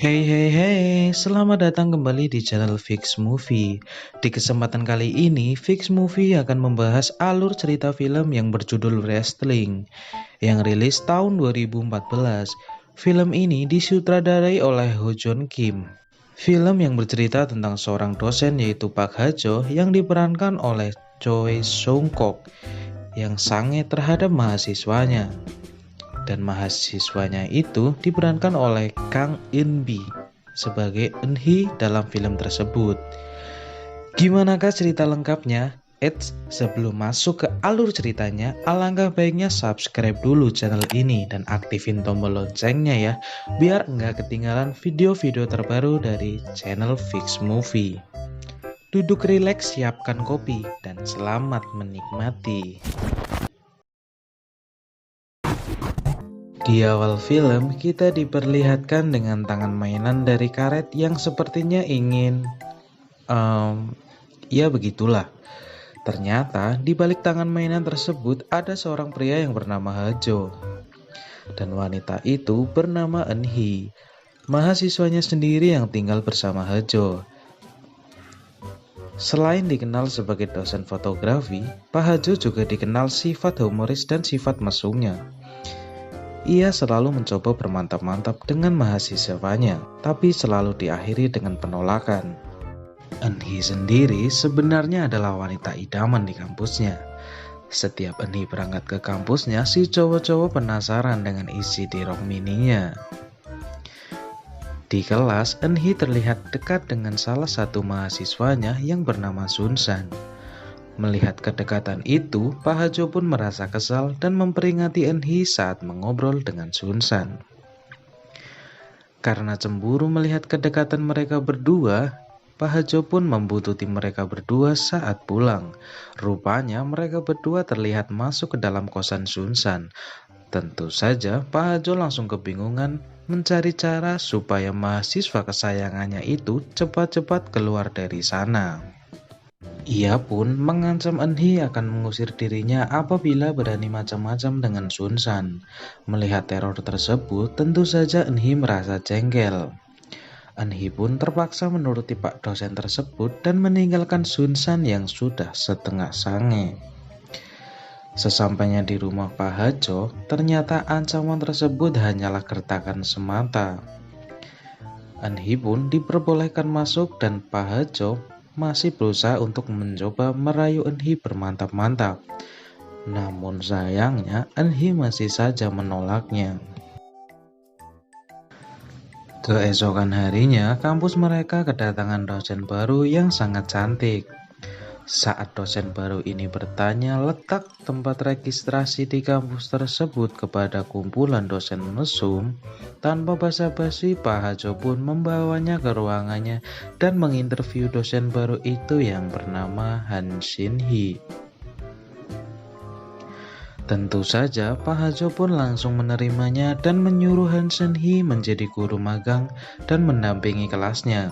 Hey hey hey, selamat datang kembali di channel Fix Movie. Di kesempatan kali ini, Fix Movie akan membahas alur cerita film yang berjudul Wrestling yang rilis tahun 2014. Film ini disutradarai oleh Ho Joon Kim. Film yang bercerita tentang seorang dosen yaitu Park Ha-jo yang diperankan oleh Choi Sung-kok yang sange terhadap mahasiswanya. Dan mahasiswanya itu diperankan oleh Kang In-bi sebagai Eun-hee dalam film tersebut. Gimanakah cerita lengkapnya? Sebelum masuk ke alur ceritanya, alangkah baiknya subscribe dulu channel ini dan aktifin tombol loncengnya ya, biar nggak ketinggalan video-video terbaru dari channel Fix Movie. Duduk rileks, siapkan kopi, dan selamat menikmati. Di awal film, kita diperlihatkan dengan tangan mainan dari karet yang sepertinya ingin, ya begitulah. Ternyata di balik tangan mainan tersebut ada seorang pria yang bernama Ha-jo. Dan wanita itu bernama Eun-hee, mahasiswanya sendiri yang tinggal bersama Ha-jo. Selain dikenal sebagai dosen fotografi, Pak Ha-jo juga dikenal sifat humoris dan sifat mesumnya. Ia selalu mencoba bermantap-mantap dengan mahasiswanya, tapi selalu diakhiri dengan penolakan. Eun-hee sendiri sebenarnya adalah wanita idaman di kampusnya. Setiap Eun-hee berangkat ke kampusnya, si cowok-cowok penasaran dengan isi di rok mininya. Di kelas, Eun-hee terlihat dekat dengan salah satu mahasiswanya yang bernama Sun-san. Melihat kedekatan itu, Pak Ha-jo pun merasa kesal dan memperingati Eun-hee saat mengobrol dengan Sun-san. Karena cemburu melihat kedekatan mereka berdua, Pak Ha-jo pun membuntuti mereka berdua saat pulang. Rupanya mereka berdua terlihat masuk ke dalam kosan Sun-san. Tentu saja Pak Ha-jo langsung kebingungan mencari cara supaya mahasiswa kesayangannya itu cepat-cepat keluar dari sana. Ia pun mengancam Eun-hee akan mengusir dirinya apabila berani macam-macam dengan Sun-san. Melihat teror tersebut, tentu saja Eun-hee merasa jengkel. Eun-hee pun terpaksa menuruti pak dosen tersebut dan meninggalkan Sun-san yang sudah setengah sange. Sesampainya di rumah Pak Ha-jo, ternyata ancaman tersebut hanyalah gertakan semata. Eun-hee pun diperbolehkan masuk dan Pak Ha-jo masih berusaha untuk mencoba merayu Eun-hee bermantap-mantap. Namun sayangnya Eun-hee masih saja menolaknya. Keesokan harinya, kampus mereka kedatangan dosen baru yang sangat cantik. Saat dosen baru ini bertanya letak tempat registrasi di kampus tersebut kepada kumpulan dosen mesum, tanpa basa-basi Pak Ha-jo pun membawanya ke ruangannya dan menginterview dosen baru itu yang bernama Han Shin-hee. Tentu saja Pak Ha-jo pun langsung menerimanya dan menyuruh Han Shin-hee menjadi guru magang dan mendampingi kelasnya.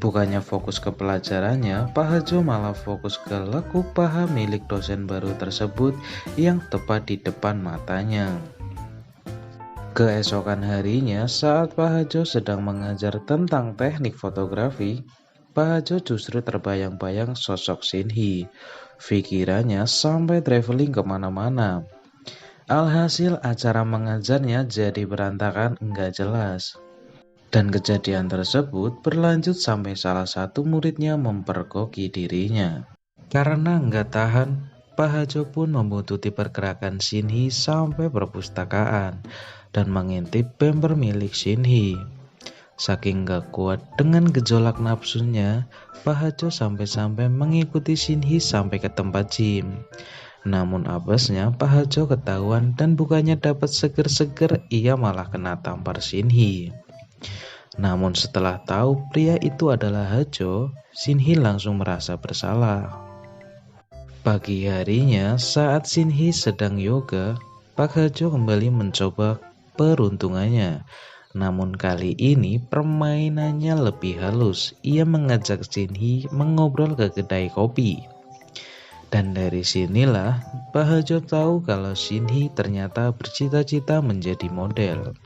Bukannya fokus ke pelajarannya, Pak Ha-jo malah fokus ke lekuk paha milik dosen baru tersebut yang tepat di depan matanya. Keesokan harinya, saat Pak Ha-jo sedang mengajar tentang teknik fotografi, Pak Ha-jo justru terbayang-bayang sosok Shin-hee. Pikirannya sampai traveling kemana-mana. Alhasil acara mengajarnya jadi berantakan enggak jelas. Dan kejadian tersebut berlanjut sampai salah satu muridnya memperkoki dirinya. Karena enggak tahan, Pak Ha-jo pun membuntuti pergerakan Shin-hee sampai perpustakaan dan mengintip bemper milik Shin-hee. Saking gak kuat dengan gejolak nafsunya, Pak Ha-jo sampai-sampai mengikuti Shin-hee sampai ke tempat gym. Namun apesnya Pak Ha-jo ketahuan dan bukannya dapat seger-seger, ia malah kena tampar Shin-hee. Namun setelah tahu pria itu adalah Ha-jo, Shin-hee langsung merasa bersalah. Pagi harinya saat Shin-hee sedang yoga, Pak Ha-jo kembali mencoba peruntungannya. Namun kali ini permainannya lebih halus. Ia mengajak Shin-hee mengobrol ke kedai kopi. Dan dari sinilah Pak Ha-jo tahu kalau Shin-hee ternyata bercita-cita menjadi model.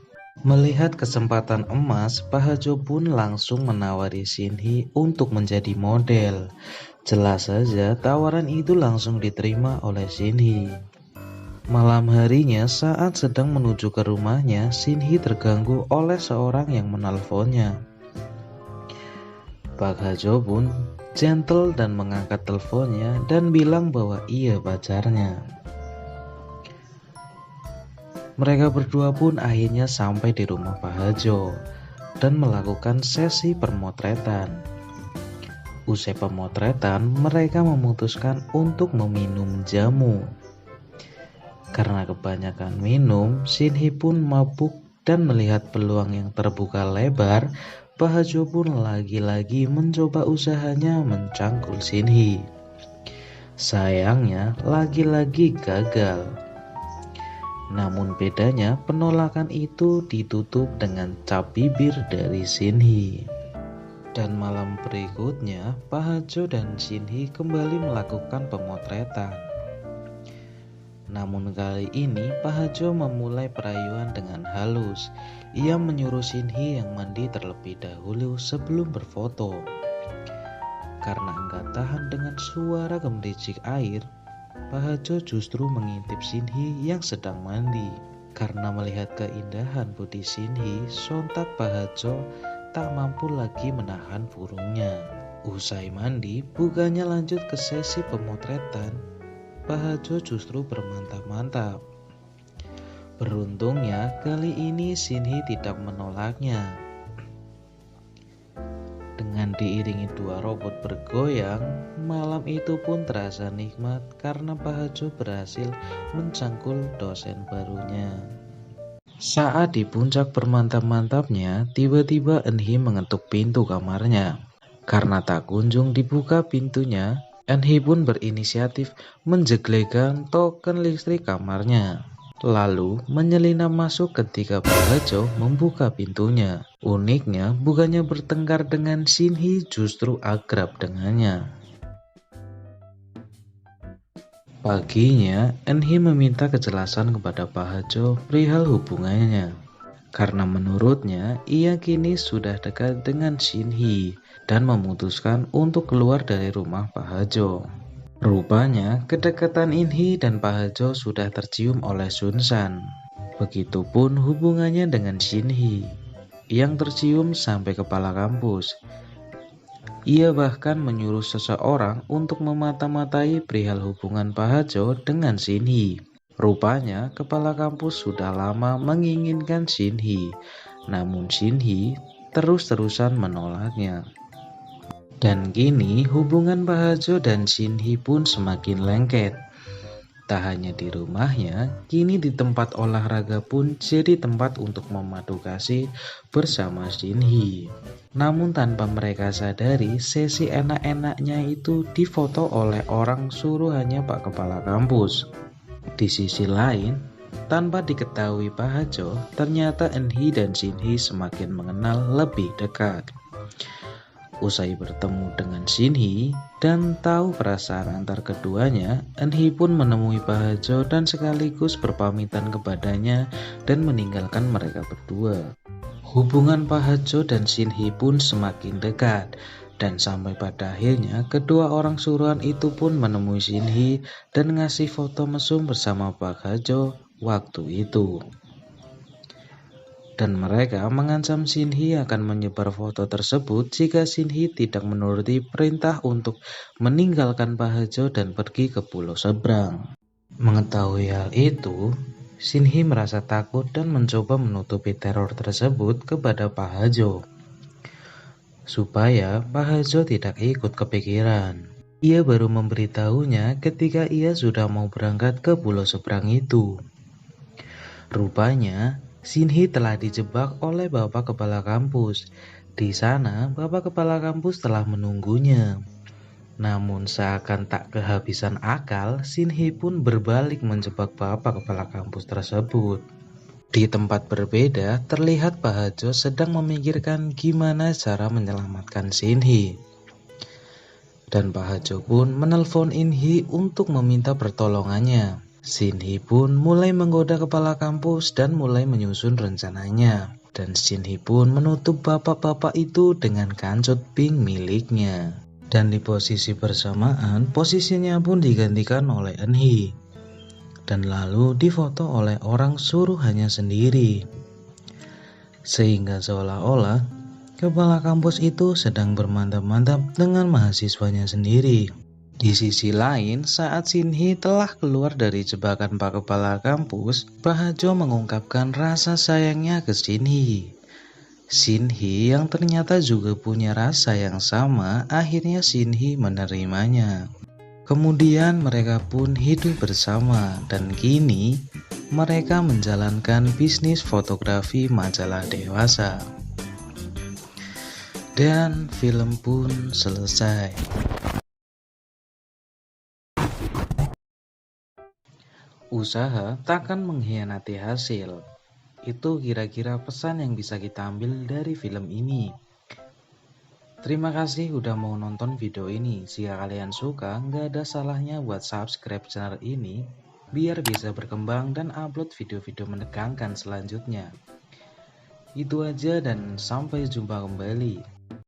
Melihat kesempatan emas, Pak Hajo pun langsung menawari Shin-hee untuk menjadi model. Jelas saja tawaran itu langsung diterima oleh Shin-hee. Malam harinya saat sedang menuju ke rumahnya, Shin-hee terganggu oleh seorang yang menelponnya. Pak Hajo pun gentle dan mengangkat teleponnya dan bilang bahwa ia pacarnya. Mereka berdua pun akhirnya sampai di rumah Pak Hajo dan melakukan sesi pemotretan. Usai pemotretan, mereka memutuskan untuk meminum jamu. Karena kebanyakan minum, Shin-hee pun mabuk dan melihat peluang yang terbuka lebar. Pak Hajo pun lagi-lagi mencoba usahanya mencangkul Shin-hee. Sayangnya, lagi-lagi gagal. Namun bedanya penolakan itu ditutup dengan cap bibir dari Shin-hee. Dan malam berikutnya, Pak Hajo dan Shin-hee kembali melakukan pemotretan. Namun kali ini Pak Hajo memulai perayuan dengan halus. Ia menyuruh Shin-hee yang mandi terlebih dahulu sebelum berfoto. Karena enggak tahan dengan suara gemericik air, Pak Hajo justru mengintip Shin-hee yang sedang mandi. Karena melihat keindahan putih Shin-hee, sontak Pak Hajo tak mampu lagi menahan furungnya. Usai mandi, bukannya lanjut ke sesi pemotretan, Pak Hajo justru bermantap-mantap. Beruntungnya, kali ini Shin-hee tidak menolaknya. Dengan diiringi dua robot bergoyang, malam itu pun terasa nikmat karena Pak Hajo berhasil mencangkul dosen barunya. Saat di puncak bermantap-mantapnya, tiba-tiba Eun-hee mengetuk pintu kamarnya. Karena tak kunjung dibuka pintunya, Eun-hee pun berinisiatif menjeglekan token listrik kamarnya. Lalu menyelinap masuk ketika Pak Hajo membuka pintunya. Uniknya, bukannya bertengkar dengan Shin-hee, justru akrab dengannya. Paginya, Eun-hee meminta kejelasan kepada Pak Hajo perihal hubungannya. Karena menurutnya, ia kini sudah dekat dengan Shin-hee dan memutuskan untuk keluar dari rumah Pak Hajo. Rupanya, kedekatan Eun-hee dan Pak Hajo sudah tercium oleh Sun-san. Begitupun hubungannya dengan Shin-hee, yang tercium sampai kepala kampus. Ia bahkan menyuruh seseorang untuk memata-matai perihal hubungan Pak Hajo dengan Shin-hee. Rupanya, kepala kampus sudah lama menginginkan Shin-hee, namun Shin-hee terus-terusan menolaknya. Dan kini hubungan Pak Hajo dan Shin-hee pun semakin lengket. Tak hanya di rumahnya, kini di tempat olahraga pun jadi tempat untuk memadu kasih bersama Shin-hee. Namun tanpa mereka sadari, sesi enak-enaknya itu difoto oleh orang suruhannya Pak Kepala Kampus. Di sisi lain, tanpa diketahui Pak Hajo, ternyata Eun-hee dan Shin-hee semakin mengenal lebih dekat. Usai bertemu dengan Shin-hee dan tahu perasaan antar keduanya, Eun-hee pun menemui Pak Hajo dan sekaligus berpamitan kepadanya dan meninggalkan mereka berdua. Hubungan Pak Hajo dan Shin-hee pun semakin dekat, dan sampai pada akhirnya kedua orang suruhan itu pun menemui Shin-hee dan ngasih foto mesum bersama Pak Hajo waktu itu. Dan mereka mengancam Shin-hee akan menyebar foto tersebut jika Shin-hee tidak menuruti perintah untuk meninggalkan Pak Hajo dan pergi ke pulau seberang. Mengetahui hal itu, Shin-hee merasa takut dan mencoba menutupi teror tersebut kepada Pak Hajo, supaya Pak Hajo tidak ikut kepikiran. Ia baru memberitahunya ketika ia sudah mau berangkat ke pulau seberang itu. Rupanya, Shin-hee telah dijebak oleh Bapak Kepala Kampus. Di sana, Bapak Kepala Kampus telah menunggunya. Namun seakan tak kehabisan akal, Shin-hee pun berbalik menjebak Bapak Kepala Kampus tersebut. Di tempat berbeda, terlihat Pak Hajo sedang memikirkan gimana cara menyelamatkan Shin-hee. Dan Pak Hajo pun menelpon Eun-hee untuk meminta pertolongannya. Shin Hee pun mulai menggoda kepala kampus dan mulai menyusun rencananya. Dan Shin Hee pun menutup bapak-bapak itu dengan kancut pink miliknya. Dan di posisi bersamaan, posisinya pun digantikan oleh Eun Hee. Dan lalu difoto oleh orang suruhannya sendiri. Sehingga seolah-olah kepala kampus itu sedang bermantap-mantap dengan mahasiswanya sendiri. Di sisi lain, saat Shin Hee telah keluar dari jebakan Pak Kepala Kampus, Pak Hajo mengungkapkan rasa sayangnya ke Shin Hee. Shin Hee yang ternyata juga punya rasa yang sama, akhirnya Shin Hee menerimanya. Kemudian mereka pun hidup bersama dan kini mereka menjalankan bisnis fotografi majalah dewasa. Dan film pun selesai. Usaha takkan mengkhianati hasil. Itu kira-kira pesan yang bisa kita ambil dari film ini. Terima kasih udah mau nonton video ini. Jika kalian suka, nggak ada salahnya buat subscribe channel ini biar bisa berkembang dan upload video-video menegangkan selanjutnya. Itu aja dan sampai jumpa kembali.